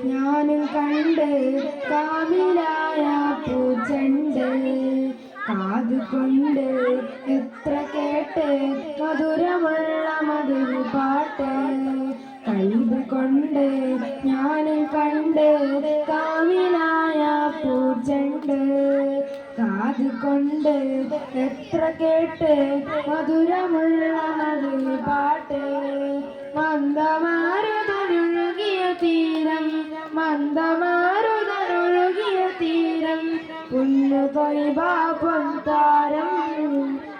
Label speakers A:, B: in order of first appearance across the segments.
A: ഞാനും കണ്ട് കാവിലായ പൂച്ചണ്ട്. കാതുകൊണ്ട് എത്ര കേട്ട് മധുരമുള്ള മധുര പാട്ട്. കൽബ് കൊണ്ട് ഞാനും കണ്ട് കാവിലായ പൂച്ചണ്ട്. കാതുകൊണ്ട് എത്ര കേട്ട് മധുരമുള്ള മധുര പാട്ട്. മന്ദമാരുതനൊഴുകിയ തീരം, മന്ദമാരുതനൊഴുകിയ തീരം, പുന്നു തൊയ്ബാ പൊൻതാരം,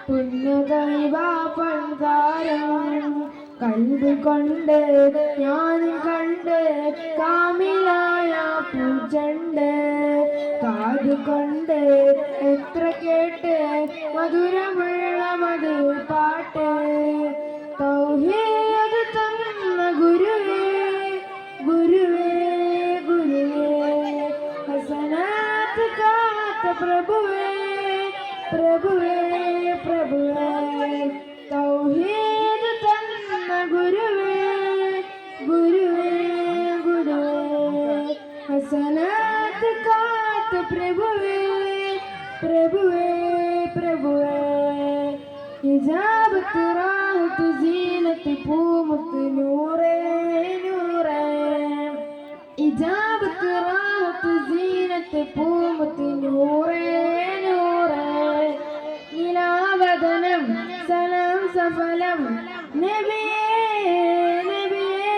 A: പുന്നു തൊയ്ബാ പൊൻതാരം. കൽബ് കൊണ്ട് ഞാൻ കണ്ട് കാമിലായ പൂച്ചണ്ട്. കാതുകൊണ്ട് എത്ര കേട്ട് മധുരമുള്ള മധുര പാട്ട്. തൗഹീദ് തന്ന ഗുരുവേ ഗുരുവേ ഗുരുവേ, ഹസനാത്ത് കാത്ത പ്രഭുവേ പ്രഭുവേ പ്രഭുവേ. തൗഹീദ് തന്ന ഗുരുവേ ഗുരുവേ ഗുരുവേ, ഹസനാത്ത് കാത്ത പ്രഭുവേ പ്രഭുവേ പ്രഭുവേ. ഇജാബത്ത് റാഹത്ത് സീനത്ത് പൂമുത്ത് നൂറേ നൂറേ. ഇജാബത്ത് റാഹത്ത് സീനത്ത് പൂമുത്ത് നൂറേ നൂറേ. നിലാവദനം സലാം സഫലം നബിയേ നബിയേ.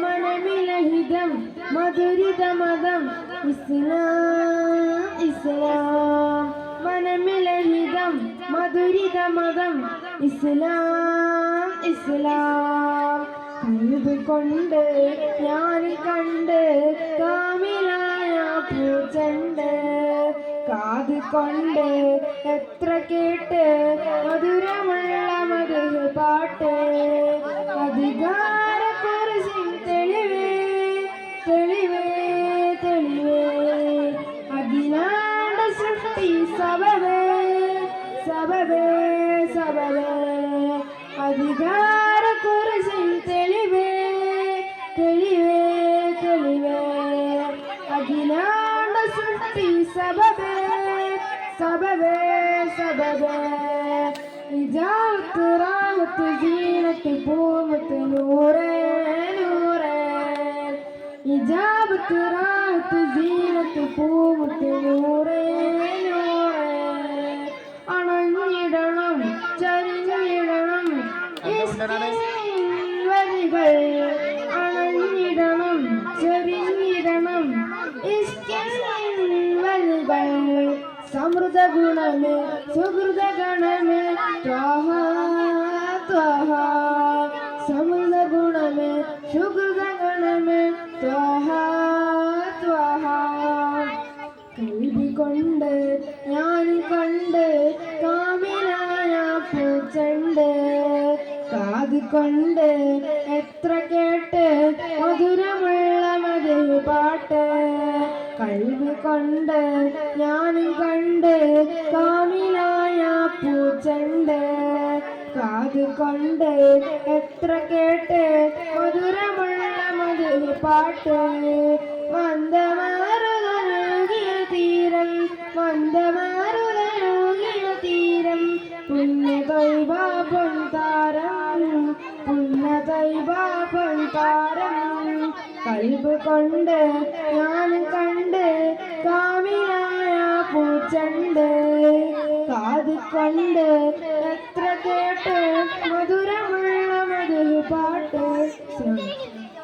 A: മനമിലഹിതം മധുരിത മതം ഇസ്ലാം ഇസ്ലാം. മനമിലഹിതം മധുരിത മതം ഇസ്ലാം ഇസ്ലാം. കൽബ് കൊണ്ട് ഞാൻ കണ്ട് കാമിലായ പൂച്ചണ്ട്. കാത് കൊണ്ട് എത്ര കേട്ട് മധുരമുള്ള മധുര പാട്ട്. അധികാര കുരിശിൻ തെളിവേ തെളിവേ തെളിവേ. അഖിലാണ്ട സൃഷ്ടി സബബേ സബബേ സബബേ. അധികാര കുരിശിൻ തെളിവേ തെളിവേ തെളിവേ. അഖിലാണ്ട സൃഷ്ടി സബബേ സബബേ സബബേ. ഇജാബത്ത് റാഹത്ത് സീനത്ത് പൂമുത്ത് നൂറേ നൂറേ. ഇജാബത്ത് റാഹത്ത് സീനത്ത് പൂമുത്ത് നൂറേ നൂറേ. അണഞ്ഞിടണം ചരിഞ്ഞിടണം വരികൾ. അണഞ്ഞിടണം ചരിഞ്ഞിടണം വരികൾ. സമൃദ്ധ ഗുണമേ സുഹൃത ഗണമേ ത്വഹ ത്വഹ. സമൃദ്ധ ഗുണമേ സുഹൃത ഗണമേ ത്വഹ ത്വഹ. കൽബ് കൊണ്ട് ഞാൻ കണ്ട് കാമിലായ പൂച്ചണ്ട്. കാത് കൊണ്ട് എത്ര കേട്ട് മധുരമുള്ള മധുര പാട്ട്. കൽബ് കൊണ്ട് ഞാൻ കണ്ട് കാമിലായ പൂച്ചണ്ട്. കാത് കൊണ്ട് എത്ര കേട്ട് മധുരമുള്ള മധുര പാട്ട്. മന്ദമാരുതനൊഴുകിയ തീരം, മന്ദമാരുതനൊഴുകിയ തീരം, പുണ്യ തൊയ്ബാ പൊൻതാരം, പുണ്യ തൊയ്ബാ പൊൻതാരം. കൽബ് കൊണ്ട് ഞാൻ കണ്ട് കാമിലായ പൂച്ചണ്ട്. കാത് കൊണ്ട് എത്ര കേട്ട് മധുരമുള്ള മധുര പാട്ട്.